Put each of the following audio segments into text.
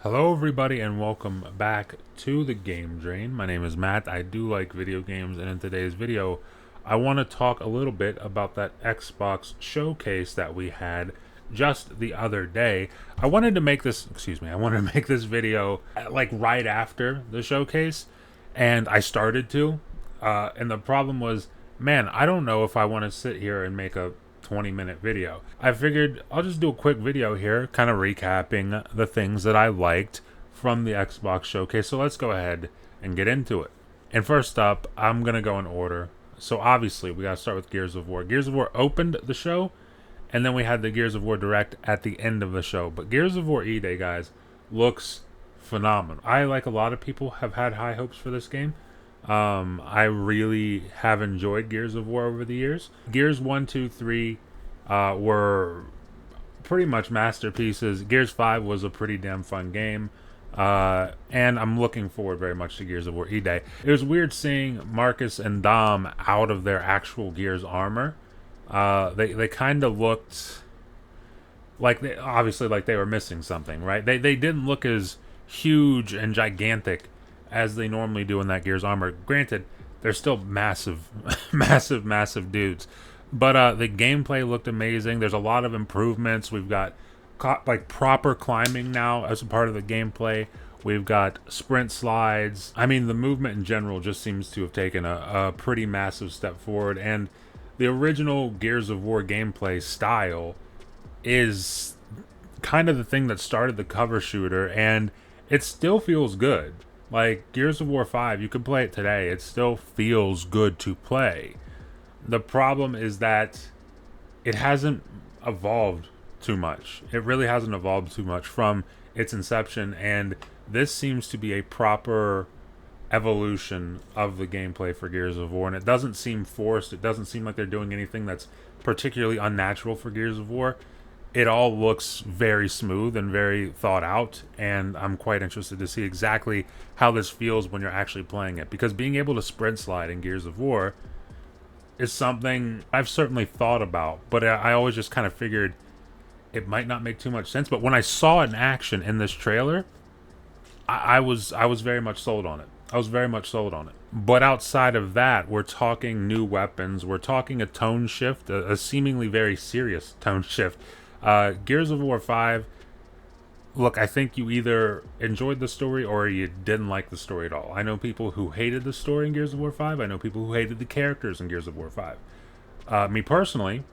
Hello, everybody, and welcome back to the Game Drain. My name is Matt. I do like video games, and in today's video, I want to talk a little bit about that Xbox showcase that we had just the other day. I wanted to make this, I wanted to make this video like right after the showcase, and I started to. And the problem was, man, I don't know if I want to sit here and make a 20-minute video. I figured I'll just do a quick video here, kind of recapping the things that I liked from the Xbox showcase. So let's go ahead and get into it. And first up, I'm going to go in order. So obviously, we got to start with Gears of War. Gears of War opened the show, and then we had the Gears of War Direct at the end of the show. But Gears of War E-Day, guys, looks phenomenal. I, like a lot of people, have had high hopes for this game. I really have enjoyed Gears of War over the years. Gears 1, 2, 3 were pretty much masterpieces. Gears 5 was a pretty damn fun game. And I'm looking forward very much to Gears of War E-Day. It was weird seeing Marcus and Dom out of their actual Gears armor. They kind of looked like obviously like they were missing something, right? They didn't look as huge and gigantic as they normally do in that Gears armor. Granted, they're still massive, massive dudes. But the gameplay looked amazing. There's a lot of improvements. We've got like proper climbing now as a part of the gameplay. We've got sprint slides. I mean, the movement in general just seems to have taken a pretty massive step forward. And the original Gears of War gameplay style is kind of the thing that started the cover shooter, and it still feels good. Like Gears of War 5, you can play it today. It still feels good to play. The problem is that it hasn't evolved too much. It really hasn't evolved too much from its inception, and this seems to be a proper evolution of the gameplay for Gears of War, and it doesn't seem forced. It doesn't seem like they're doing anything that's particularly unnatural for Gears of War. It all looks very smooth and very thought out, and I'm quite interested to see exactly how this feels when you're actually playing it, because being able to sprint slide in Gears of War is something I've certainly thought about, but I always just kind of figured it might not make too much sense. But when I saw it in action in this trailer, I was very much sold on it. I was very much sold on it. But outside of that, we're talking new weapons. We're talking a tone shift, a seemingly very serious tone shift. Gears of War 5, look, I think you either enjoyed the story or you didn't like the story at all. I know people who hated the story in Gears of War 5. I know people who hated the characters in Gears of War 5. Me personally,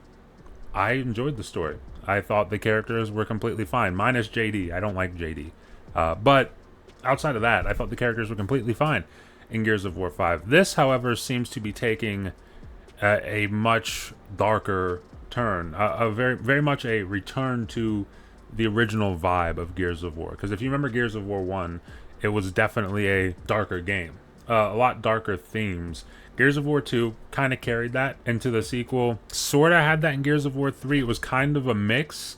I enjoyed the story. I thought the characters were completely fine, minus JD. I don't like JD. But outside of that, I thought the characters were completely fine in Gears of War 5. This, however, seems to be taking a much darker turn, a very much a return to the original vibe of Gears of War. Because if you remember Gears of War 1, it was definitely a darker game, a lot darker themes. Gears of War 2 kind of carried that into the sequel. Sort of had that in Gears of War 3. It was kind of a mix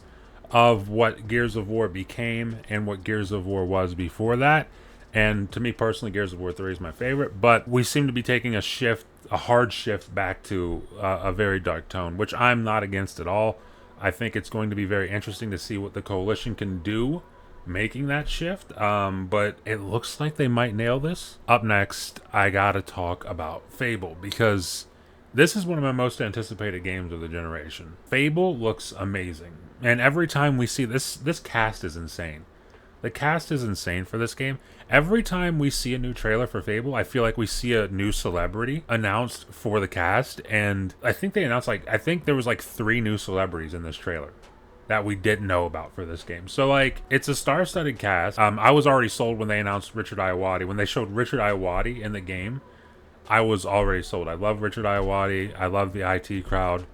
of what Gears of War became and what Gears of War was before that. And to me personally, Gears of War 3 is my favorite. But we seem to be taking a shift, a hard shift back to a very dark tone, which I'm not against at all. I think it's going to be very interesting to see what the Coalition can do making that shift. But it looks like they might nail this. Up next, I gotta talk about Fable, because this is one of my most anticipated games of the generation. Fable looks amazing. And every time we see this cast is insane. The cast is insane for this game. Every time we see a new trailer for Fable, I feel like we see a new celebrity announced for the cast. And I think they announced I think there was 3 new celebrities in this trailer that we didn't know about for this game. So it's a star-studded cast. I was already sold when they announced Richard Ayoade. When they showed Richard Ayoade in the game, I was already sold. I love Richard Ayoade. I love the IT crowd.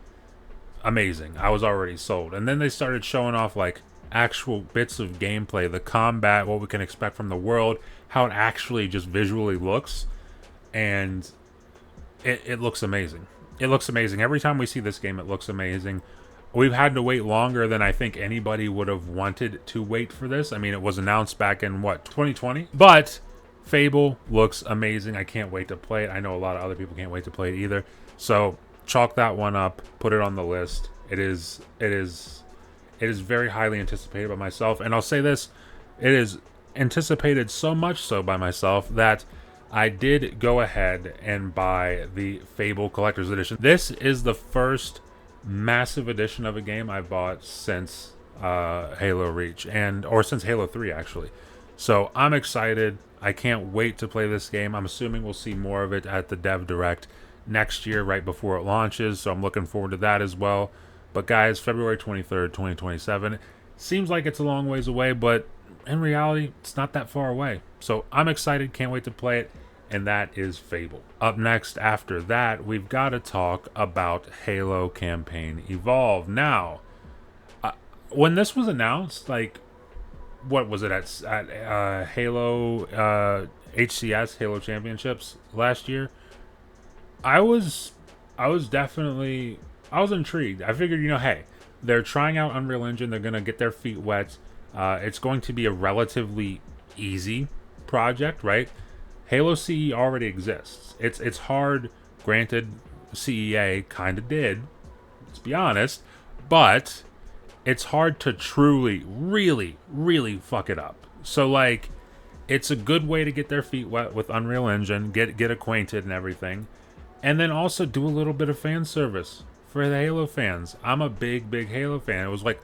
Amazing. I was already sold. And then they started showing off actual bits of gameplay, the combat, what we can expect from the world, how it actually just visually looks, and it looks amazing. It looks amazing. Every time we see this game, it looks amazing. We've had to wait longer than I think anybody would have wanted to wait for this. I mean, it was announced back in 2020? But Fable looks amazing. I can't wait to play it. I know a lot of other people can't wait to play it either. So chalk that one up, put it on the list. It is very highly anticipated by myself. And I'll say this, it is anticipated so much so by myself that I did go ahead and buy the Fable Collector's Edition. This is the first massive edition of a game I bought since Halo Reach, or since Halo 3 actually. So I'm excited. I can't wait to play this game. I'm assuming we'll see more of it at the Dev Direct next year, right before it launches. So I'm looking forward to that as well. But guys, February 23rd, 2027. Seems like it's a long ways away, but in reality, it's not that far away. So I'm excited. Can't wait to play it. And that is Fable. Up next after that, we've got to talk about Halo Campaign Evolve. Now, when this was announced, like, what was it at Halo HCS Halo Championships last year? I was definitely intrigued. I figured, hey, they're trying out Unreal Engine. They're gonna get their feet wet. It's going to be a relatively easy project, right? Halo CE already exists. It's hard. Granted, CEA kind of did. Let's be honest, but it's hard to truly, really, really fuck it up. So, like, it's a good way to get their feet wet with Unreal Engine, get acquainted and everything, and then also do a little bit of fan service for the Halo fans. I'm a big Halo fan. It was like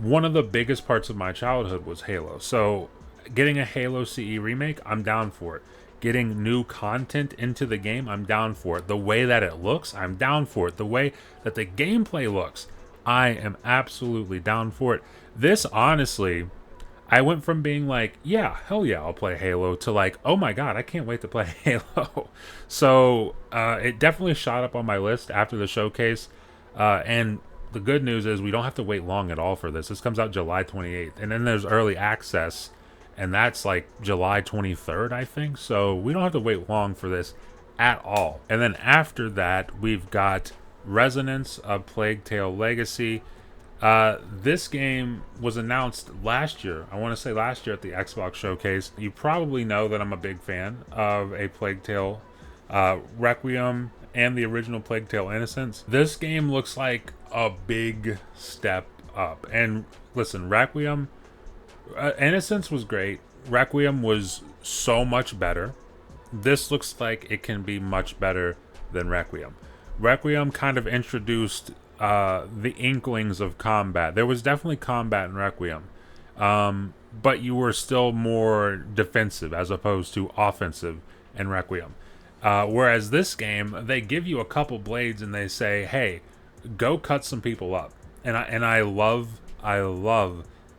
one of the biggest parts of my childhood was Halo. So, getting a Halo CE remake, I'm down for it. Getting new content into the game, I'm down for it. The way that it looks, I'm down for it. The way that the gameplay looks, I am absolutely down for it. This, honestly, I went from being like, yeah, hell yeah, I'll play Halo, to like, oh my god, I can't wait to play Halo. So it definitely shot up on my list after the showcase. And the good news is we don't have to wait long at all for this. This comes out July 28th. And then there's early access, and that's like July 23rd, I think. So we don't have to wait long for this at all. And then after that, we've got Resonance of Plague Tale Legacy. This game was announced last year. I want to say last year at the Xbox Showcase. You probably know that I'm a big fan of a Plague Tale Requiem and the original Plague Tale Innocence. This game looks like a big step up. And listen, Requiem, Innocence was great. Requiem was so much better. This looks like it can be much better than Requiem. Requiem kind of introduced the inklings of combat. There was definitely combat in Requiem, but you were still more defensive as opposed to offensive in Requiem. Whereas this game, they give you a couple blades and they say, "Hey, go cut some people up," and I love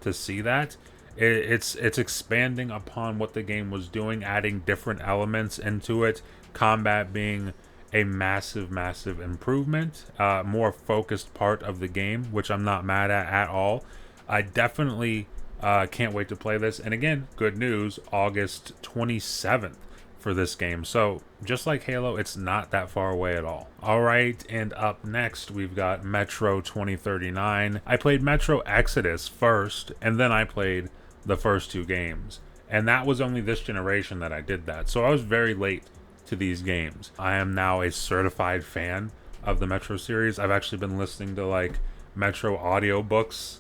to see that. It's expanding upon what the game was doing, adding different elements into it. Combat being a massive improvement, more focused part of the game, which I'm not mad at all. I definitely can't wait to play this. And again, good news, August 27th for this game. So just like Halo, it's not that far away at all. All right, and up next, we've got Metro 2039. I played Metro Exodus first, and then I played the first two games. And that was only this generation that I did that. So I was very late to these games. I am now a certified fan of the Metro series. I've actually been listening to like Metro audiobooks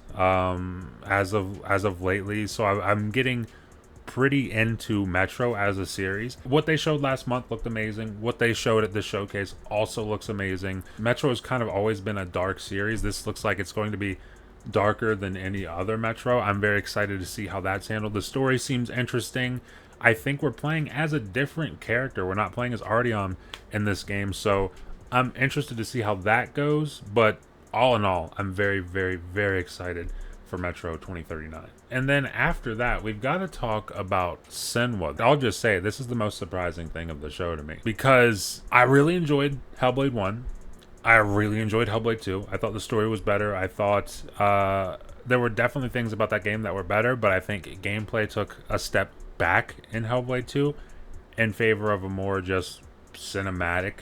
as of lately. So I'm getting pretty into Metro as a series. What they showed last month looked amazing. What they showed at the showcase also looks amazing. Metro has kind of always been a dark series. This looks like it's going to be darker than any other Metro. I'm very excited to see how that's handled. The story seems interesting. I think we're playing as a different character. We're not playing as Artyom in this game, so I'm interested to see how that goes. But all in all, I'm very excited for Metro 2039. And then after that, we've got to talk about Senua. I'll just say, this is the most surprising thing of the show to me, because I really enjoyed Hellblade 1. I really enjoyed Hellblade 2. I thought the story was better. I thought there were definitely things about that game that were better, but I think gameplay took a step back in Hellblade 2 in favor of a more just cinematic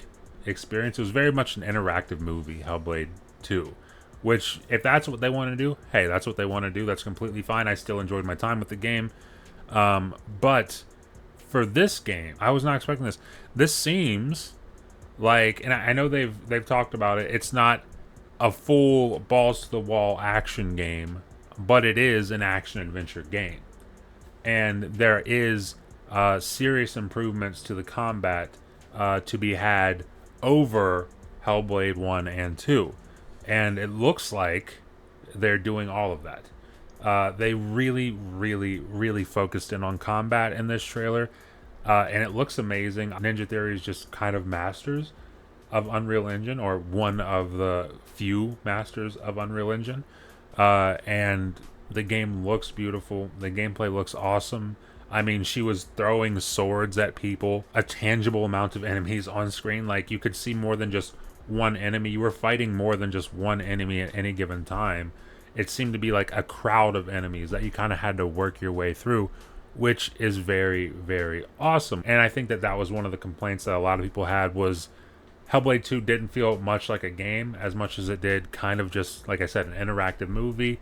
experience. It was very much an interactive movie, Hellblade 2, which, if that's what they want to do, hey, that's what they want to do. That's completely fine. I still enjoyed my time with the game. But for this game, I was not expecting this. This seems like, and I know they've talked about it, it's not a full balls to the wall action game, but it is an action adventure game. and there is serious improvements to the combat to be had over Hellblade 1 and 2. And it looks like they're doing all of that. They really, really, really focused in on combat in this trailer, and it looks amazing. Ninja Theory is just kind of masters of Unreal Engine, or one of the few masters of Unreal Engine. And the game looks beautiful. The gameplay looks awesome. I mean, she was throwing swords at people, a tangible amount of enemies on screen. Like, you could see more than just one enemy. You were fighting more than just one enemy at any given time. It seemed to be like a crowd of enemies that you kind of had to work your way through, which is very, very awesome. And I think that that was one of the complaints that a lot of people had, was Hellblade 2 didn't feel much like a game as much as it did kind of just, like I said, an interactive movie.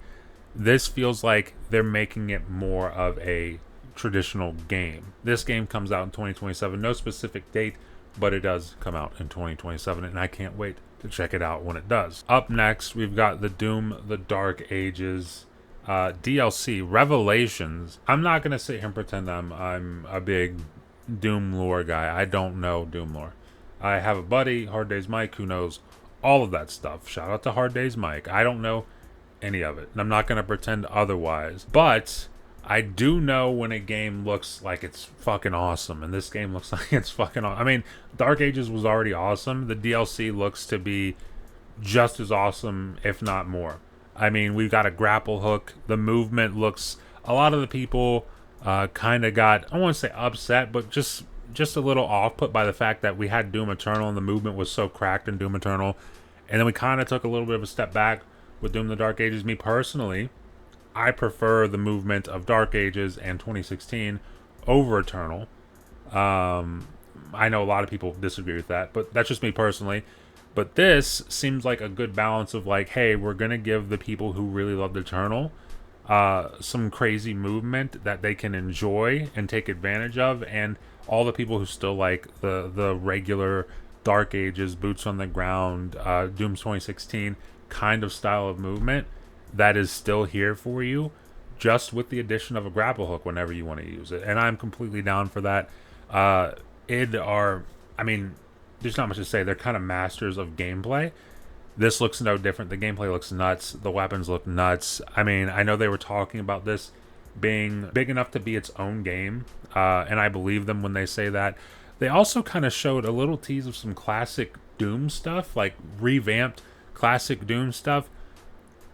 This feels like they're making it more of a traditional game. This game comes out in 2027. No specific date, but it does come out in 2027, and I can't wait to check it out when it does. Up next, we've got the Doom The Dark Ages DLC, Revelations. I'm not going to sit here and pretend I'm a big Doom lore guy. I don't know Doom lore. I have a buddy, Hard Days Mike, who knows all of that stuff. Shout out to Hard Days Mike. I don't know any of it, and I'm not going to pretend otherwise. But I do know when a game looks like it's fucking awesome, and this game looks like it's fucking awesome. I mean, Dark Ages was already awesome. The DLC looks to be just as awesome, if not more. I mean, we've got a grapple hook. The movement looks... A lot of the people kind of got, I don't want to say upset, but just a little off put by the fact that we had Doom Eternal and the movement was so cracked in Doom Eternal. And then we kind of took a little bit of a step back with Doom The Dark Ages. Me personally, I prefer the movement of Dark Ages and 2016 over Eternal. I know a lot of people disagree with that, but that's just me personally. But this seems like a good balance of like, hey, we're going to give the people who really loved Eternal some crazy movement that they can enjoy and take advantage of, and all the people who still like the regular Dark Ages, boots on the ground, Doom 2016 kind of style of movement that is still here for you, just with the addition of a grapple hook whenever you want to use it. And I'm completely down for that. I mean, there's not much to say. They're kind of masters of gameplay. This looks no different. The gameplay looks nuts. The weapons look nuts. I mean, I know they were talking about this being big enough to be its own game, and I believe them when they say that. They also kind of showed a little tease of some classic Doom stuff, like revamped classic Doom stuff.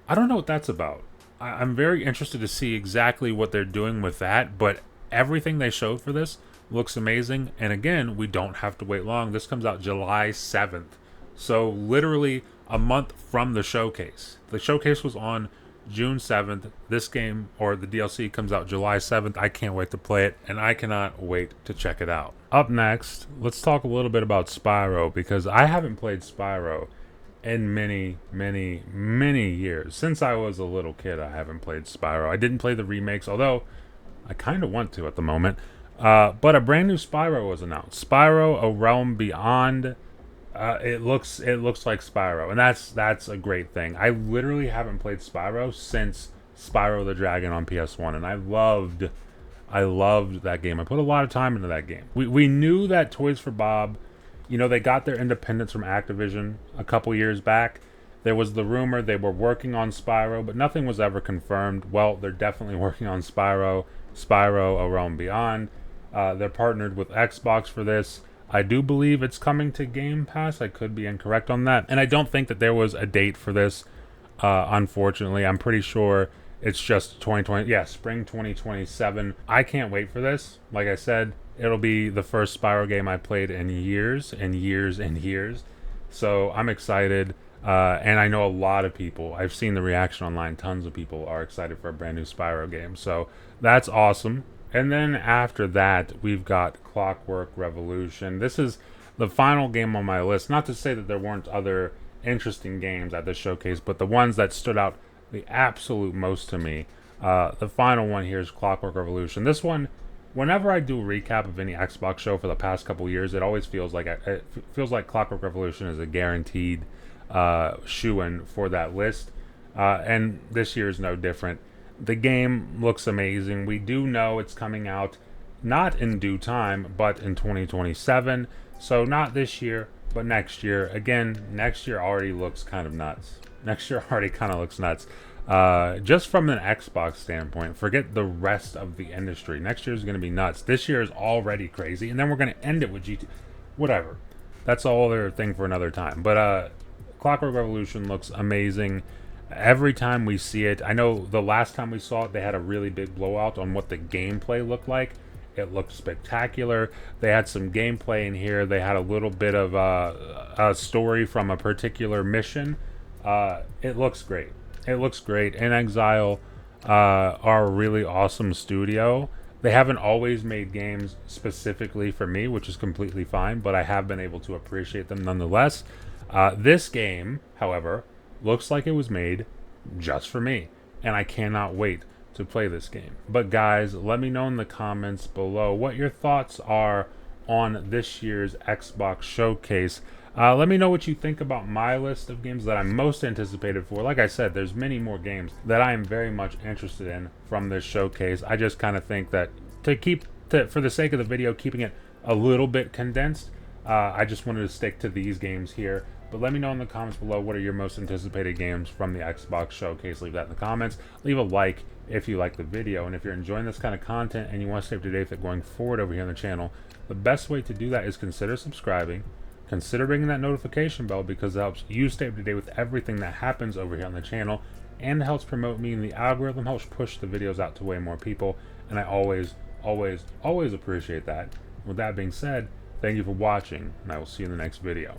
I don't know what that's about. I'm very interested to see exactly what they're doing with that, but everything they showed for this looks amazing. And again, we don't have to wait long. This comes out July 7th. So literally a month from the showcase. The showcase was on June 7th. This game, or the DLC, comes out July 7th. I can't wait to play it, and I cannot wait to check it out. Up next, let's talk a little bit about Spyro, because I haven't played Spyro in many, many, many years. Since I was a little kid, I haven't played Spyro. I didn't play the remakes, although I kind of want to at the moment. But a brand new Spyro was announced. Spyro: A Realm Beyond. It looks like Spyro, and that's a great thing. I literally haven't played Spyro since Spyro the Dragon on PS1, and I loved that game. I put a lot of time into that game. We knew that Toys for Bob, you know, they got their independence from Activision a couple years back. There was the rumor they were working on Spyro, but nothing was ever confirmed. Well, they're definitely working on Spyro: A Realm Beyond. They're partnered with Xbox for this. I do believe it's coming to Game Pass. I could be incorrect on that. And I don't think that there was a date for this, unfortunately. I'm pretty sure it's just 2020. Yeah, spring 2027. I can't wait for this. Like I said, it'll be the first Spyro game I played in years and years and years. So I'm excited. And I know a lot of people, I've seen the reaction online, tons of people are excited for a brand new Spyro game. So that's awesome. And then after that, we've got Clockwork Revolution. This is the final game on my list. Not to say that there weren't other interesting games at this showcase, but the ones that stood out the absolute most to me. The final one here is Clockwork Revolution. This one, whenever I do a recap of any Xbox show for the past couple years, it always feels like Clockwork Revolution is a guaranteed shoo-in for that list. And this year is no different. The game looks amazing. We do know it's coming out not in due time, but in 2027. So not this year, but next year. Again, next year already looks kind of nuts. Next year already kind of looks nuts. Just from an Xbox standpoint, forget the rest of the industry. Next year is going to be nuts. This year is already crazy, and then we're going to end it with GT. Whatever. That's a whole other thing for another time. But Clockwork Revolution looks amazing. Every time we see it, I know the last time we saw it, they had a really big blowout on what the gameplay looked like. It looked spectacular. They had some gameplay in here. They had a little bit of a story from a particular mission. It looks great. It looks great. inXile are a really awesome studio. They haven't always made games specifically for me, which is completely fine, but I have been able to appreciate them nonetheless. This game, however, looks like it was made just for me, and I cannot wait to play this game. But guys, let me know in the comments below what your thoughts are on this year's Xbox showcase. Let me know what you think about my list of games that I'm most anticipated for. Like I said, there's many more games that I am very much interested in from this showcase. I just kind of think that for the sake of the video, keeping it a little bit condensed, I just wanted to stick to these games here. But let me know in the comments below what are your most anticipated games from the Xbox showcase. Leave that in the comments. Leave a like if you like the video. And if you're enjoying this kind of content and you want to stay up to date with it going forward over here on the channel, the best way to do that is consider subscribing. Consider ringing that notification bell, because it helps you stay up to date with everything that happens over here on the channel, and it helps promote me, and the algorithm helps push the videos out to way more people, and I always appreciate that. With that being said, thank you for watching, and I will see you in the next video.